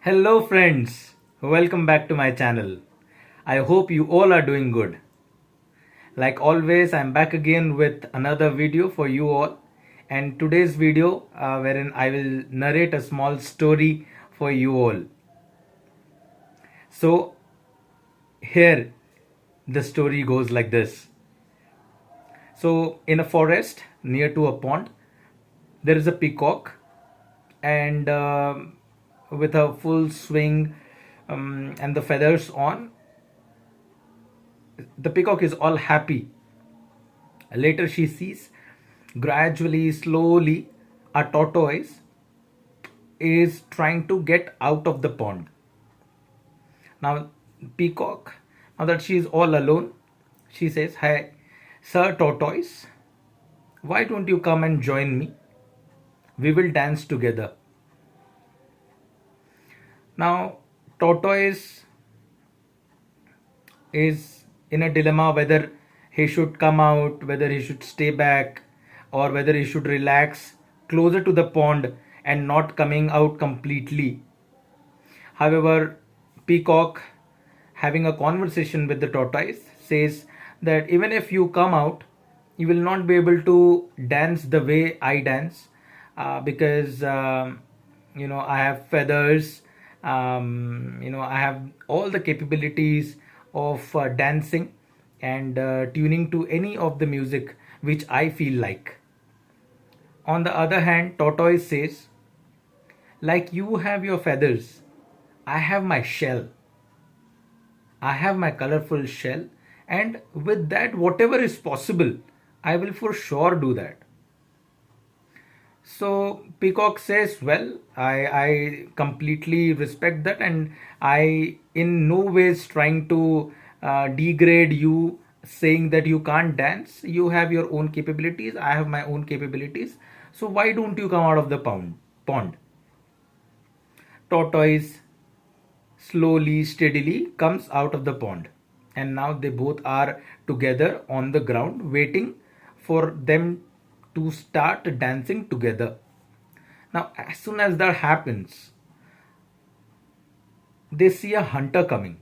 Hello friends, welcome back to my channel. I hope you all are doing good. Like always, I'm back again with another video for you all, and today's video wherein I will narrate a small story for you all. So here the story goes like this. So in a forest near to a pond, there is a peacock, and with a full swing and the feathers on, the peacock is all happy. Later, she sees gradually, slowly, a tortoise is trying to get out of the pond. Now, peacock, now that she is all alone, she says, "Hey, Sir Tortoise, why don't you come and join me? We will dance together." Now, tortoise is in a dilemma whether he should come out, whether he should stay back, or whether he should relax closer to the pond and not coming out completely. However, Peacock, having a conversation with the tortoise, says that even if you come out, you will not be able to dance the way I dance, because I have feathers. I have all the capabilities of dancing and tuning to any of the music which I feel like. On the other hand, tortoise says, like you have your feathers, I have my shell. I have my colorful shell, and with that, whatever is possible, I will for sure do that. So Peacock says, well, I completely respect that, and I in no ways trying to degrade you, saying that you can't dance. You have your own capabilities, I have my own capabilities. So why don't you come out of the pond? Tortoise slowly, steadily comes out of the pond, and now they both are together on the ground, waiting for them to start dancing together. Now, as soon as that happens, they see a hunter coming.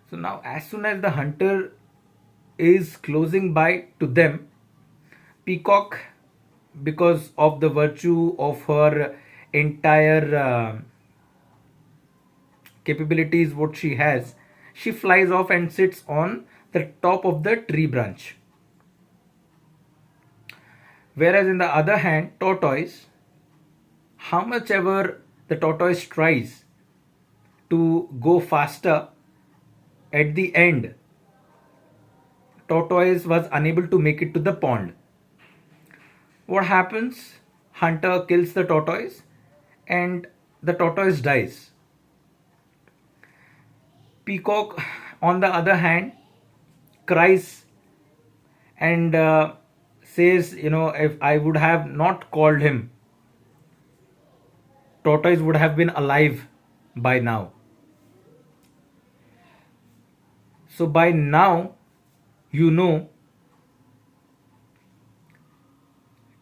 So now, as soon as the hunter is closing by to them, Peacock, because of the virtue of her entire capabilities, what she has, she flies off and sits on the top of the tree branch. Whereas in the other hand, tortoise, how much ever the tortoise tries to go faster, at the end, tortoise was unable to make it to the pond. What happens? Hunter kills the tortoise, and the tortoise dies. Peacock, on the other hand, cries and says, if I would have not called him, tortoise would have been alive by now. So by now,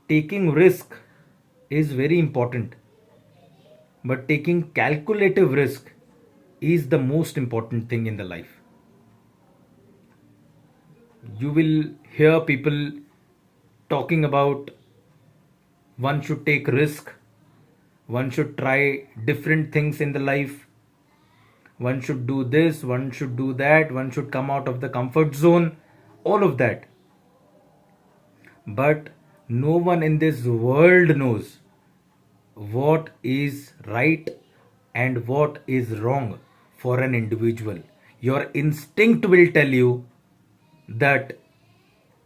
taking risk is very important, but taking calculative risk is the most important thing in the life. You will hear people talking about one should take risk, one should try different things in the life, one should do this, one should do that, one should come out of the comfort zone, all of that. But no one in this world knows what is right and what is wrong for an individual. Your instinct will tell you that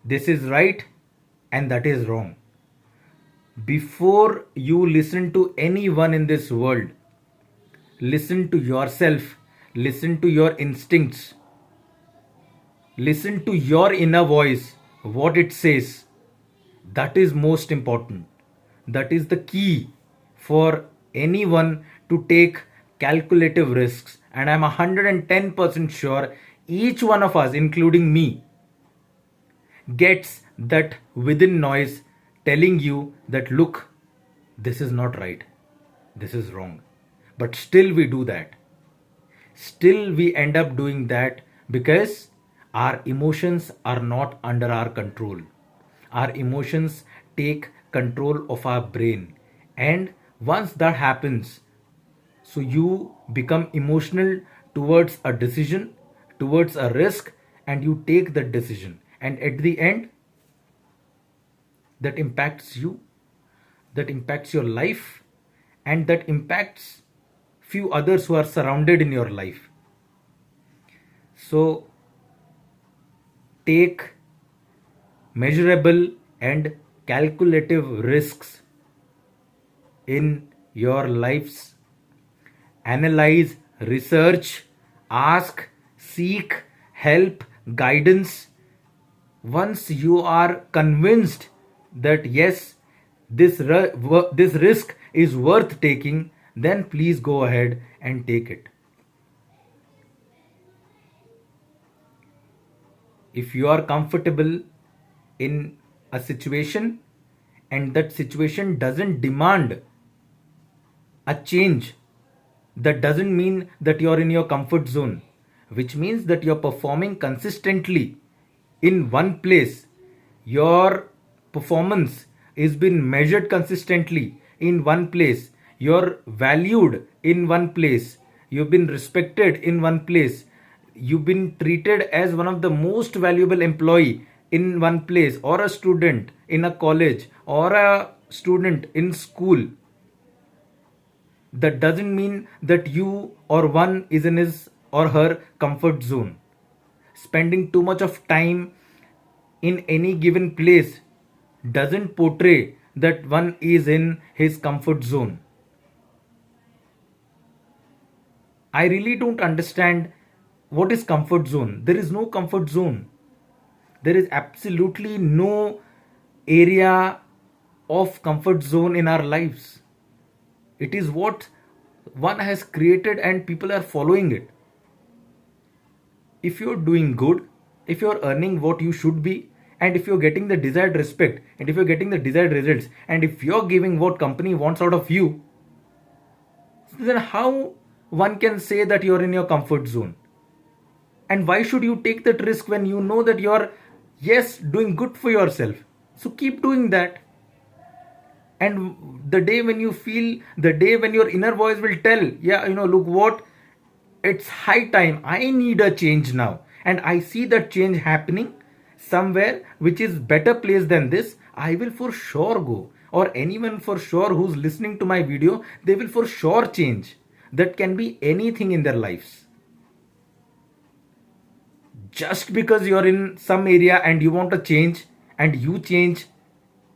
this is right and that is wrong. Before you listen to anyone in this world, listen to yourself, listen to your instincts, listen to your inner voice, what it says. That is most important. That is the key for anyone to take calculative risks. And I'm 110% sure each one of us, including me, gets that within noise telling you that, look, this is not right, this is wrong. But still we do that. Still we end up doing that because our emotions are not under our control. Our emotions take control of our brain. And once that happens, so you become emotional towards a decision, towards a risk, and you take that decision. And at the end, that impacts you, that impacts your life, and that impacts few others who are surrounded in your life. So take measurable and calculative risks in your lives. Analyze, research, ask, seek help, guidance. Once you are convinced that yes, this risk is worth taking, then please go ahead and take it. If you are comfortable in a situation and that situation doesn't demand a change, that doesn't mean that you're in your comfort zone, which means that you're performing consistently in one place. Your performance is being measured consistently in one place. You're valued in one place. You've been respected in one place. You've been treated as one of the most valuable employee in one place, or a student in a college, or a student in school. That doesn't mean that you or one is in his or her comfort zone. Spending too much of time in any given place doesn't portray that one is in his comfort zone. I really don't understand what is comfort zone. There is no comfort zone. There is absolutely no area of comfort zone in our lives. It is what one has created and people are following it. If you're doing good, if you're earning what you should be, and if you're getting the desired respect, and if you're getting the desired results, and if you're giving what company wants out of you, then how one can say that you're in your comfort zone? And why should you take that risk when you know that you're, yes, doing good for yourself? So keep doing that. And the day when you feel, the day when your inner voice will tell, yeah, look what, it's high time, I need a change now, and I see that change happening somewhere which is better place than this, I will for sure go. Or anyone for sure who's listening to my video, they will for sure change. That can be anything in their lives. Just because you're in some area and you want to change, and you change,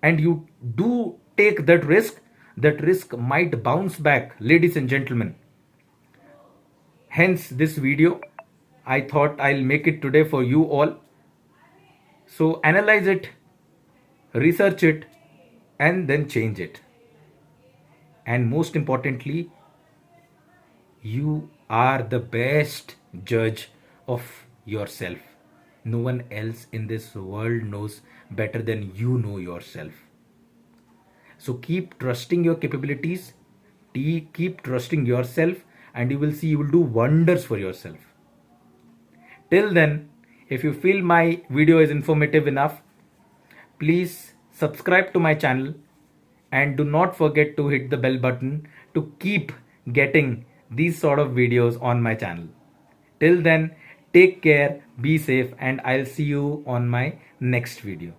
and you do take that risk might bounce back, ladies and gentlemen. Hence this video, I thought I'll make it today for you all. So analyze it, research it, and then change it. And most importantly, you are the best judge of yourself. No one else in this world knows better than you know yourself. So keep trusting your capabilities, keep trusting yourself, and you will see you will do wonders for yourself. Till then, if you feel my video is informative enough, please subscribe to my channel and do not forget to hit the bell button to keep getting these sort of videos on my channel. Till then, take care, be safe, and I'll see you on my next video.